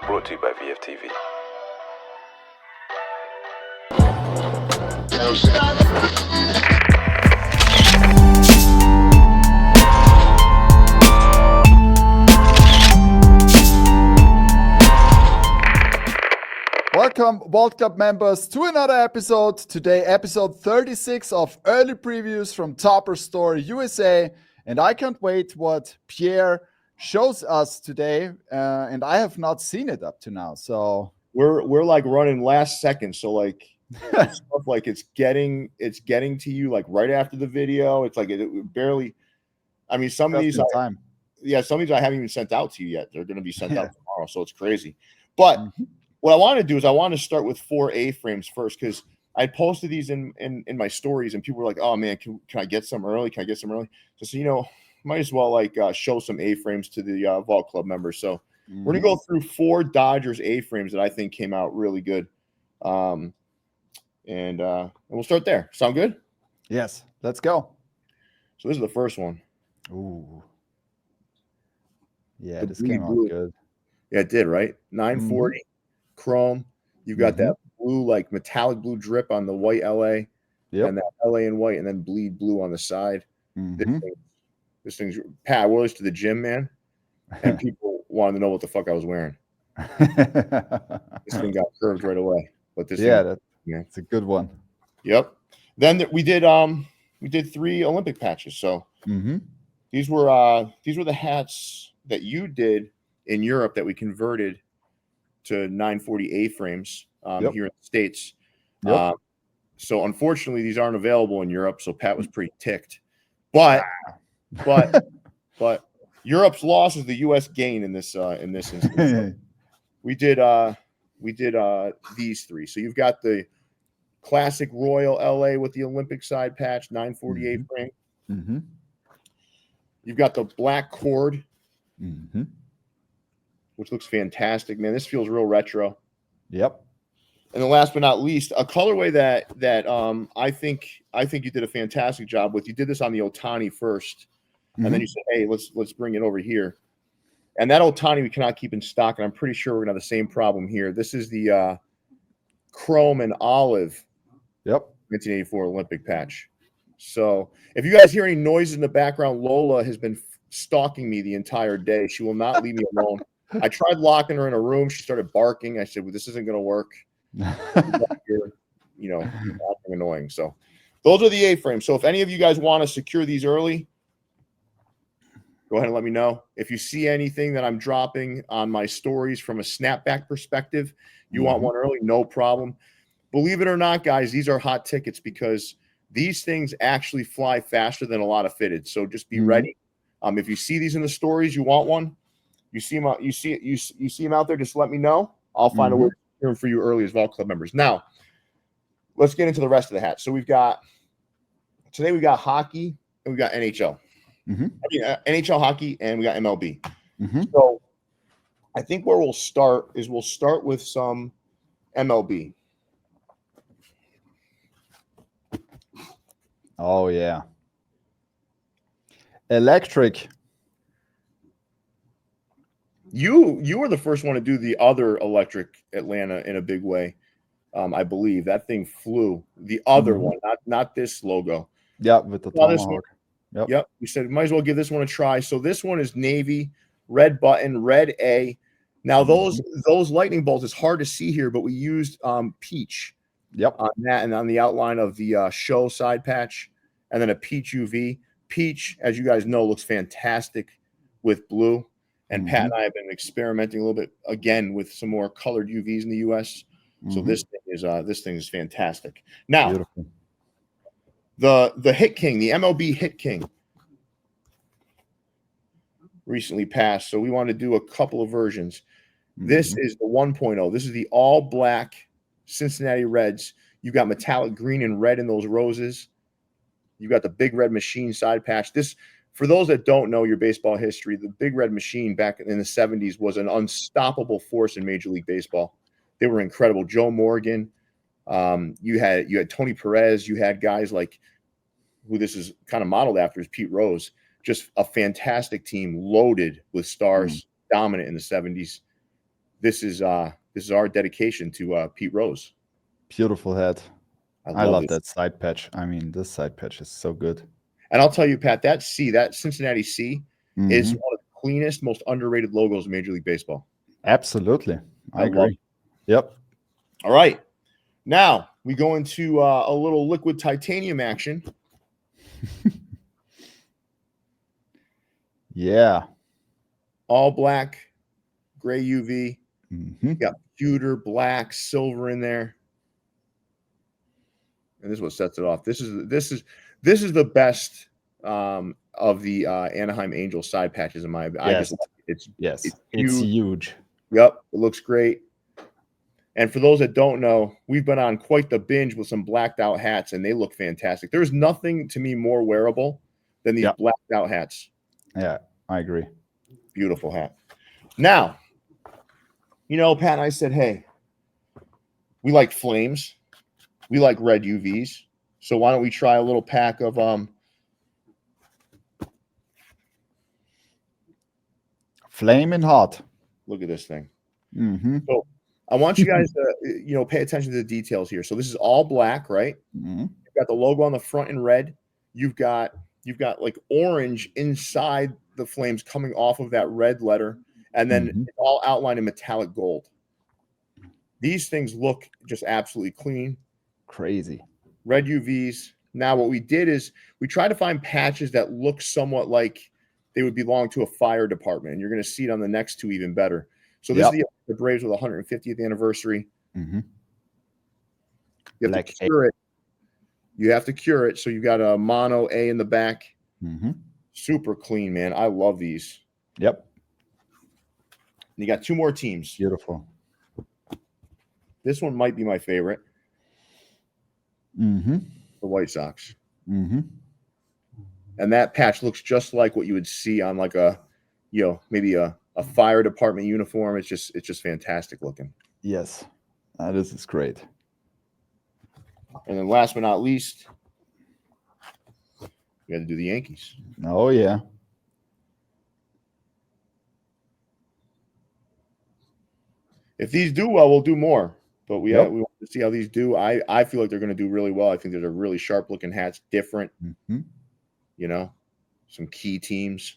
Brought to you by VFTV. Welcome, World Cup members, to another episode. Today, episode 36 of early previews from Topperzstore USA. And I can't wait what Pierre shows us today. And I have not seen it up to now. So we're like running last second. So like stuff like it's getting to you like right after the video. It's like it barely. I mean, some of these, some of these I haven't even sent out to you yet. They're going to be sent out tomorrow. So it's crazy. But what I want to do is I want to start with 4 A-frames first, because I posted these in my stories and people were like, oh man, can I get some early? Can I get some early? So, might as well like show some A-frames to the Vault Club members. So we're going to go through 4 Dodgers A-frames that I think came out really good. And we'll start there. Sound good? Yes, let's go. So this is the first one. Ooh. Yeah, this came out good. Yeah, it did, right? 940 chrome. You've got that blue, like metallic blue drip on the white LA, and that LA in white, and then bleed blue on the side. This thing's Pat, I wore this to the gym, man, and people wanted to know what the fuck I was wearing. This thing got curved right away. But this it's a good one. Yep. Then we did 3 Olympic patches. So these were the hats that you did in Europe that we converted to 940 A-frames here in the States. So unfortunately, these aren't available in Europe. So Pat was pretty ticked. But Europe's loss is the U.S. gain in this instance. So we did these 3. So you've got the classic Royal LA with the Olympic side patch, 948 frame. You've got the black cord, which looks fantastic, man. This feels real retro. Yep. And then last but not least, a colorway that I think you did a fantastic job with. You did this on the Otani first, and then you said, hey, let's bring it over here. And that Otani we cannot keep in stock, and I'm pretty sure we're gonna have the same problem here. This is the chrome and olive 1984 Olympic patch. So if you guys hear any noises in the background, Lola has been stalking me the entire day. She will not leave me alone. I tried locking her in a room. She started barking. I said, well, this isn't going to work. Acting annoying. So those are the A-frames. So if any of you guys want to secure these early, go ahead and let me know. If you see anything that I'm dropping on my stories from a snapback perspective, you want one early, no problem. Believe it or not, guys, these are hot tickets because these things actually fly faster than a lot of fitted. So just be ready. If you see these in the stories, you want one, you see them out, you see them out there, just let me know. I'll find a way to secure them for you early as Vault Club members. Now, let's get into the rest of the hats. So today we got hockey and we got NHL. NHL hockey and we got MLB. So I think where we'll start with some MLB. Oh yeah. Electric. You were the first one to do the other electric Atlanta in a big way. I believe that thing flew. The other one, not this logo. Yeah, with the tomahawk. Yep. We said might as well give this one a try. So this one is navy, red button, red A. Now those lightning bolts, it's hard to see here, but we used peach. On that and on the outline of the show side patch, and then a peach UV. Peach, as you guys know, looks fantastic with blue. And Pat and I have been experimenting a little bit again with some more colored UVs in the US. So this thing is fantastic. Now, the Hit King, the MLB Hit King, recently passed. So we want to do a couple of versions. This is the 1.0. This is the all black Cincinnati Reds. You've got metallic green and red in those roses. You've got the Big Red Machine side patch. This, for those that don't know your baseball history, the Big Red Machine back in the 70s was an unstoppable force in Major League Baseball. They were incredible. Joe Morgan. You had Tony Perez. You had guys like who this is kind of modeled after is Pete Rose. Just a fantastic team loaded with stars, dominant in the 70s. this is our dedication to Pete Rose. Beautiful hat. I love this. that side patch. I mean, this side patch is so good. And I'll tell you, Pat, that Cincinnati C is Mhm. one of the cleanest, most underrated logos in Major League Baseball. Absolutely. I love agree. Yep. All right. Now we go into a little liquid titanium action. Yeah. All black, gray UV. Mhm. Got pewter, black, silver in there. And this is what sets it off. This is the best of the Anaheim Angels side patches in my. I just like it. It's huge. huge. Yep, it looks great. And for those that don't know, we've been on quite the binge with some blacked out hats, and they look fantastic. There's nothing to me more wearable than these blacked out hats. Yeah, I agree. Beautiful hat. Now, Pat and I said, hey, we like flames. We like red UVs. So why don't we try a little pack of Flaming hot. Look at this thing. Mm-hmm. So I want you guys to pay attention to the details here. So this is all black, right? Mm-hmm. You've got the logo on the front in red. You've got like orange inside the flames coming off of that red letter, and then it's all outlined in metallic gold. These things look just absolutely clean. Crazy. Red UVs. Now what we did is we tried to find patches that look somewhat like they would belong to a fire department, and you're going to see it on the next two even better. So this is the Braves with 150th anniversary. Mm-hmm. You have to cure it. You have to cure it. So you got a mono A in the back. Mm-hmm. Super clean, man. I love these. Yep. And you got two more teams. Beautiful. This one might be my favorite. Mm-hmm. The White Sox. Mm-hmm. And that patch looks just like what you would see on like a, maybe a fire department uniform. It's just fantastic looking. Yes. This is great. And then last but not least, we had to do the Yankees. Oh, yeah. If these do well, we'll do more. But we want to see how these do. I feel like they're going to do really well. I think they're really sharp looking hats, different. Mm-hmm. Some key teams.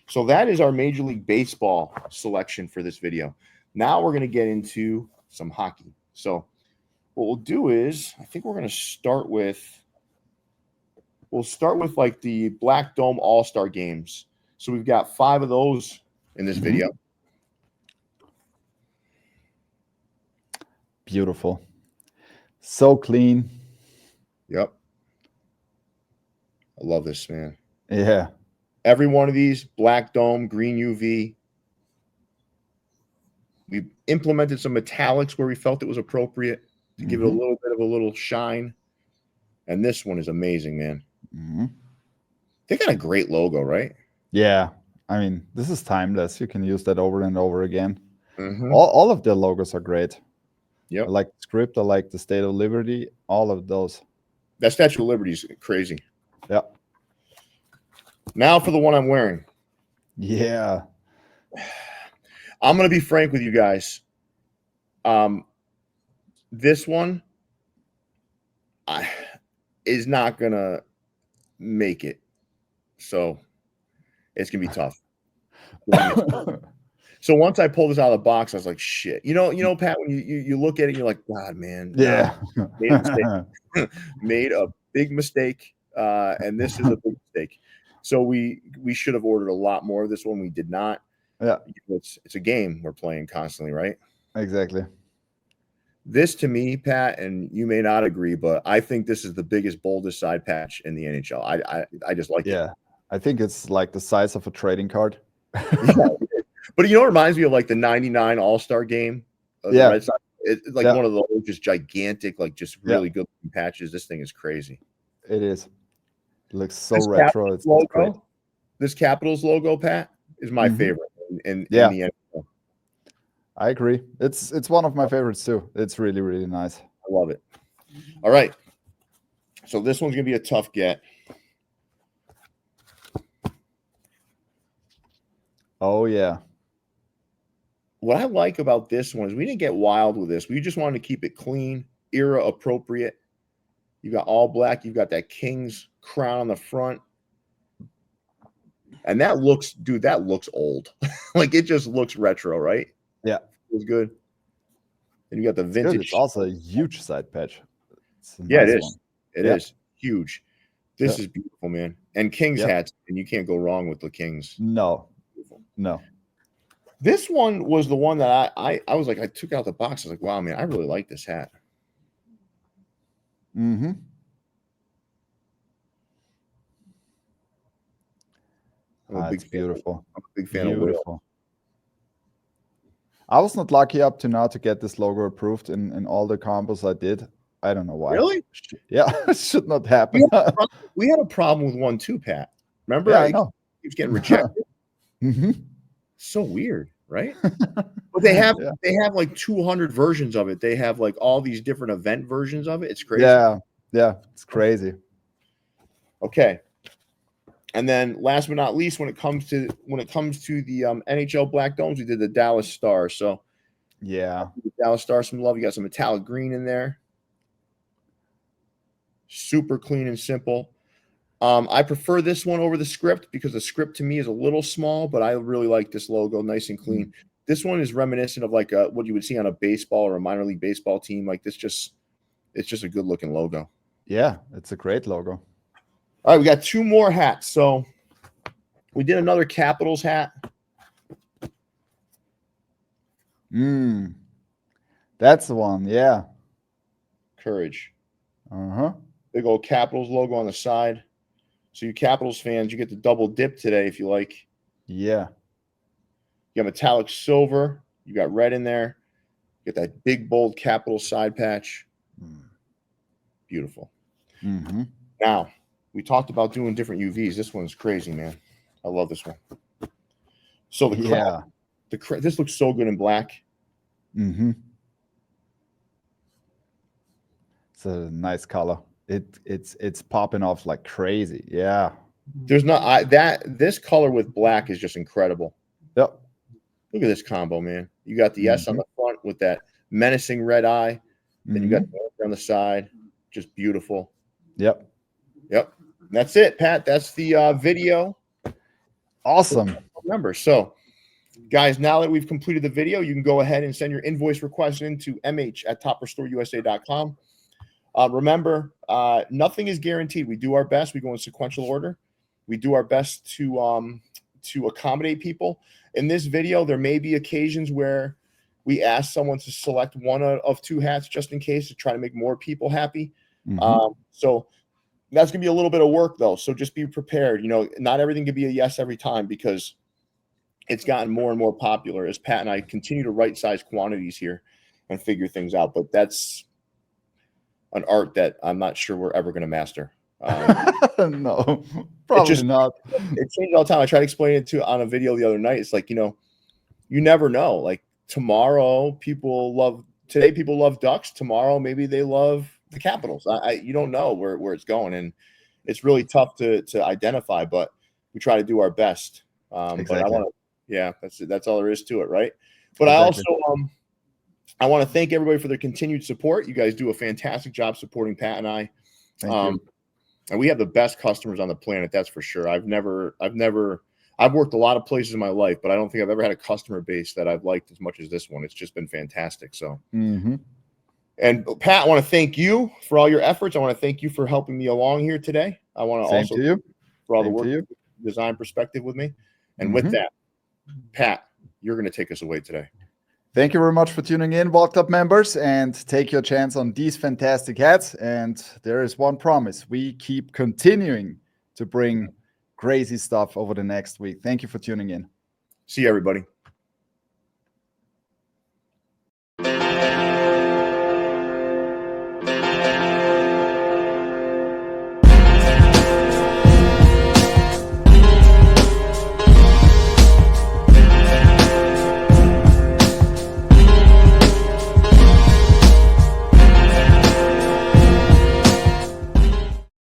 So that is our Major League Baseball selection for this video. Now we're going to get into some hockey. So what we'll do is, I think we're going to start with, like the Black Dome All-Star games. So we've got 5 of those in this video. Beautiful. So clean. Yep. I love this, man. Yeah. Every one of these, black dome, green UV. We implemented some metallics where we felt it was appropriate to give it a little bit of a little shine. And this one is amazing, man. Mm-hmm. They got a great logo, right? Yeah. I mean, this is timeless. You can use that over and over again. Mm-hmm. All of their logos are great. Yep. I like the script. I like the State of Liberty. All of those. That Statue of Liberty is crazy. Yeah. Now for the one I'm wearing. Yeah. I'm going to be frank with you guys. This one is not going to make it. So it's going to be tough. So once I pulled this out of the box, I was like, shit. You know, Pat, when you look at it, you're like, God, man. Yeah. Made a mistake. Made a big mistake. And this is a big mistake. So we should have ordered a lot more of this one. We did not. Yeah. It's a game we're playing constantly, right? Exactly. This to me, Pat, and you may not agree, but I think this is the biggest, boldest side patch in the NHL. I just like it. Yeah. I think it's like the size of a trading card. Yeah. But it reminds me of like the 99 All-Star game. Yeah. Red Sox. It's like one of those just gigantic, like just really good patches. This thing is crazy. It is. It looks so retro. It's great. This Capitals logo, Pat, is my favorite in the NFL. I agree. It's one of my favorites too. It's really, really nice. I love it. All right. So this one's going to be a tough get. Oh, yeah. what I like about this one is we didn't get wild with this. We just wanted to keep it clean, era appropriate. You got all black. You've got that king's crown on the front. And that looks, dude, that looks old. Like it just looks retro, right? Yeah. It was good. And you got the It's vintage. good. It's also a huge side patch. Yeah, it is. One. It is huge. This is beautiful, man. And King's hats, and you can't go wrong with the Kings. No. No. This one was the one that I was like, I took out the box. I was like, wow, man, I really like this hat. Mm-hmm. It's beautiful. I'm a big fan of Will. I was not lucky up to now to get this logo approved in all the combos I did. I don't know why. Really? Yeah, it should not happen. We had a problem with one too, Pat. Remember? Yeah, I know. He was getting rejected. Mm-hmm. So weird, right? But they have like 200 versions of it. They have like all these different event versions of it. It's crazy. Yeah, it's crazy. Okay. And then last but not least, when it comes to the NHL Black Domes, we did the Dallas Stars. So yeah, the Dallas Stars, some love. You got some metallic green in there. Super clean and simple. I prefer this one over the script because the script to me is a little small, but I really like this logo, nice and clean. Mm-hmm. This one is reminiscent of like what you would see on a baseball or a minor league baseball team. Like this, it's just a good looking logo. Yeah, it's a great logo. All right, we got two more hats. So we did another Capitals hat. That's the one. Yeah. Courage. Uh-huh. Big old Capitals logo on the side. So you Capitals fans, you get the double dip today if you like. Yeah. You got metallic silver. You got red in there. You got that big, bold Capitals side patch. Beautiful. Mm-hmm. Now, we talked about doing different UVs. This one's crazy, man. I love this one. So this looks so good in black. Mm-hmm. It's a nice color. It's popping off like crazy. Yeah. There's not this color with black is just incredible. Yep. Look at this combo, man. You got the S on the front with that menacing red eye. Then you got the on the side. Just beautiful. Yep. That's it, Pat. That's the video. Awesome. Remember, so guys, now that we've completed the video, you can go ahead and send your invoice request into mh@topperzstoreusa.com. Remember, nothing is guaranteed. We do our best. We go in sequential order. We do our best to accommodate people. In this video, there may be occasions where we ask someone to select one of two hats just in case to try to make more people happy. So that's going to be a little bit of work, though. So just be prepared. You know, not everything can be a yes every time because it's gotten more and more popular as Pat and I continue to right-size quantities here and figure things out. But that's an art that I'm not sure we're ever going to master. No, probably not. It changes all the time. I tried to explain it on a video the other night. It's like, you never know. Like tomorrow, people love Ducks. Tomorrow, maybe they love the Capitals. You don't know where it's going, and it's really tough to identify. But we try to do our best. Exactly. But I want to. That's all there is to it, right? But exactly. I also I want to thank everybody for their continued support. You guys do a fantastic job supporting Pat and I. Thank you. And we have the best customers on the planet, that's for sure. I've worked a lot of places in my life, but I don't think I've ever had a customer base that I've liked as much as this one. It's just been fantastic. So, And Pat, I want to thank you for all your efforts. I want to thank you for helping me along here today. I want to also thank you for all the work design perspective with me. And with that, Pat, you're going to take us away today. Thank you very much for tuning in, Vault Club members, and take your chance on these fantastic hats. And there is one promise. We keep continuing to bring crazy stuff over the next week. Thank you for tuning in. See you, everybody.